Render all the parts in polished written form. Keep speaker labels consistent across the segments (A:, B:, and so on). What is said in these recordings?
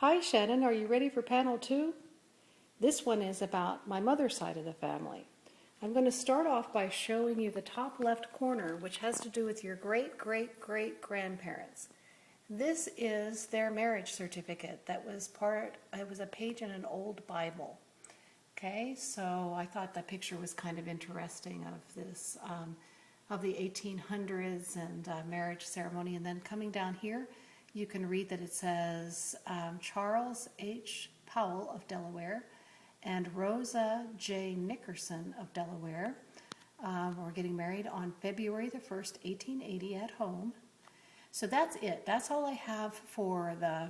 A: Hi Shannon, are you ready for panel 2? This one is about my mother's side of the family. I'm going to start off by showing you the top left corner, which has to do with your great-great-great-grandparents. This is their marriage certificate. It was a page in an old Bible. Okay, so I thought that picture was kind of interesting of this, of the 1800s and marriage ceremony. And then coming down here, you can read that it says Charles H. Powell of Delaware and Rosa J. Nickerson of Delaware were getting married on February the 1st, 1880 at home. So that's it. That's all I have for the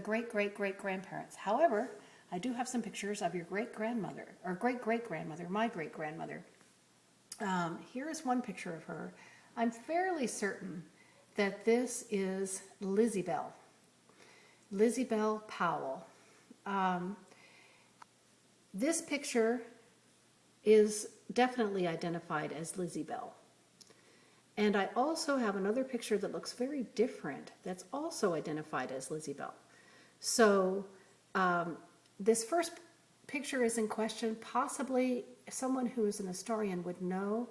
A: great-great-great-grandparents. However, I do have some pictures of your great-grandmother, or great-great-grandmother, my great-grandmother. Here is one picture of her. I'm fairly certain that this is Lizzie Bell Powell. This picture is definitely identified as Lizzie Bell. And I also have another picture that looks very different that's also identified as Lizzie Bell. So this first picture is in question. Possibly someone who is an historian would know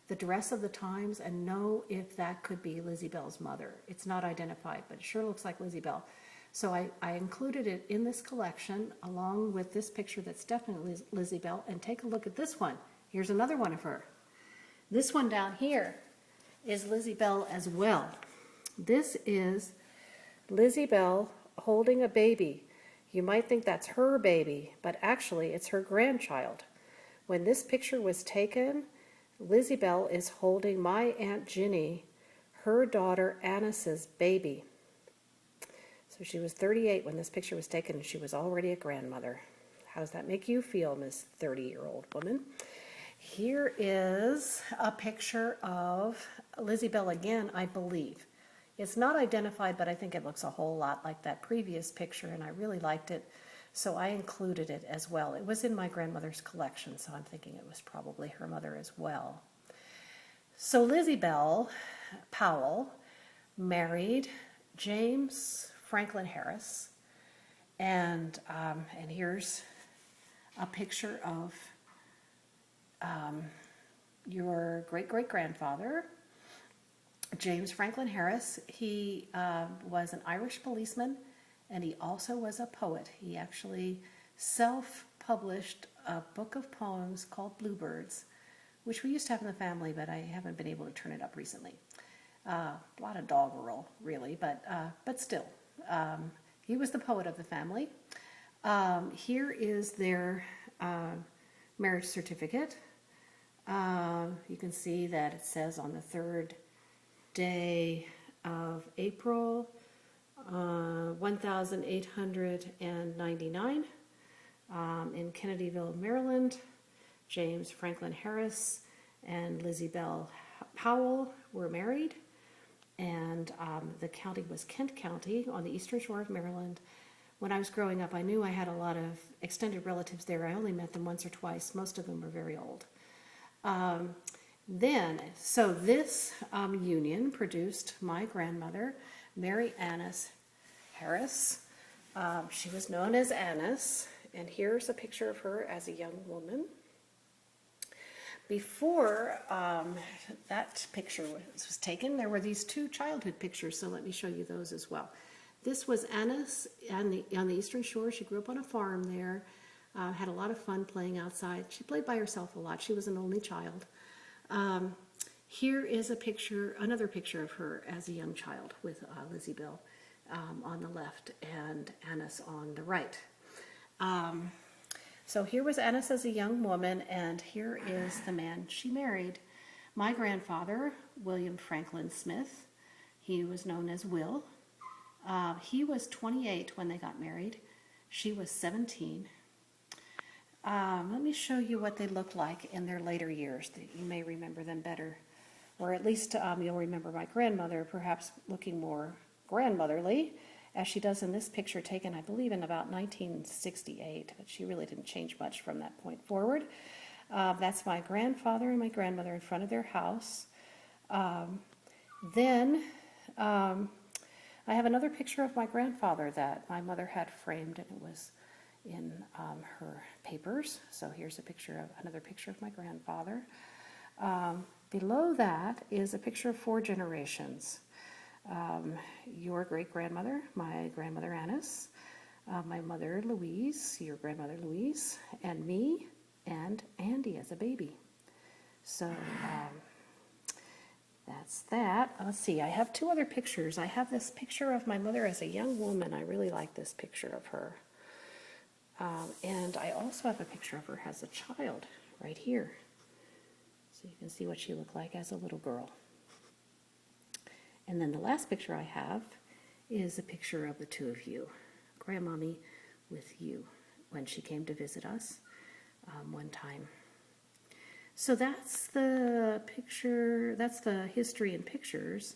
A: the dress of the times and know if that could be Lizzie Bell's mother. It's not identified, but it sure looks like Lizzie Bell. So I included it in this collection along with this picture that's definitely Lizzie Bell. And take a look at this one. Here's another one of her. This one down here is Lizzie Bell as well. This is Lizzie Bell holding a baby. You might think that's her baby, but actually it's her grandchild. When this picture was taken, Lizzie Bell is holding my Aunt Ginny, her daughter Annis's baby. So she was 38 when this picture was taken, and she was already a grandmother. How does that make you feel, Miss 30-year-old woman? Here is a picture of Lizzie Bell again, I believe. It's not identified, but I think it looks a whole lot like that previous picture, and I really liked it, so I included it as well. It was in my grandmother's collection, so I'm thinking it was probably her mother as well. So Lizzie Bell Powell married James Franklin Harris, and here's a picture of your great-great-grandfather, James Franklin Harris. He was an Irish policeman, and he also was a poet. He actually self-published a book of poems called Bluebirds, which we used to have in the family, but I haven't been able to turn it up recently. A lot of doggerel, really, but still. He was the poet of the family. Here is their marriage certificate. You can see that it says on the 3rd day of April, 1899, in Kennedyville, Maryland. James Franklin Harris and Lizzie Bell Powell were married, and the county was Kent County on the eastern shore of Maryland. When I was growing up, I knew I had a lot of extended relatives there. I only met them once or twice. Most of them were very old. So this union produced my grandmother, Mary Annis Harris. She was known as Annis, and here's a picture of her as a young woman. Before that picture was taken, there were these two childhood pictures, so let me show you those as well. This was Annis on the eastern shore. She grew up on a farm there, had a lot of fun playing outside. She played by herself a lot. She was an only child. Here is a picture, another picture of her as a young child with Lizzie Bell on the left and Annis on the right. So here was Annis as a young woman, and here is the man she married. My grandfather, William Franklin Smith, he was known as Will. He was 28 when they got married. She was 17. Let me show you what they looked like in their later years. You may remember them better, or at least you'll remember my grandmother perhaps looking more grandmotherly, as she does in this picture taken, I believe, in about 1968. But she really didn't change much from that point forward. That's my grandfather and my grandmother in front of their house. Then I have another picture of my grandfather that my mother had framed, and it was in her papers. So here's another picture of my grandfather. Below that is a picture of 4 generations. Your great-grandmother, my grandmother Annis, my mother Louise, your grandmother Louise, and me, and Andy as a baby. So that's that. Let's see, I have 2 other pictures. I have this picture of my mother as a young woman. I really like this picture of her. And I also have a picture of her as a child right here. So you can see what she looked like as a little girl. And then the last picture I have is a picture of the 2 of you, Grandmommy with you, when she came to visit us one time. So that's the picture, that's the history and pictures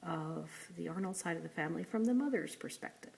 A: of the Arnold side of the family from the mother's perspective.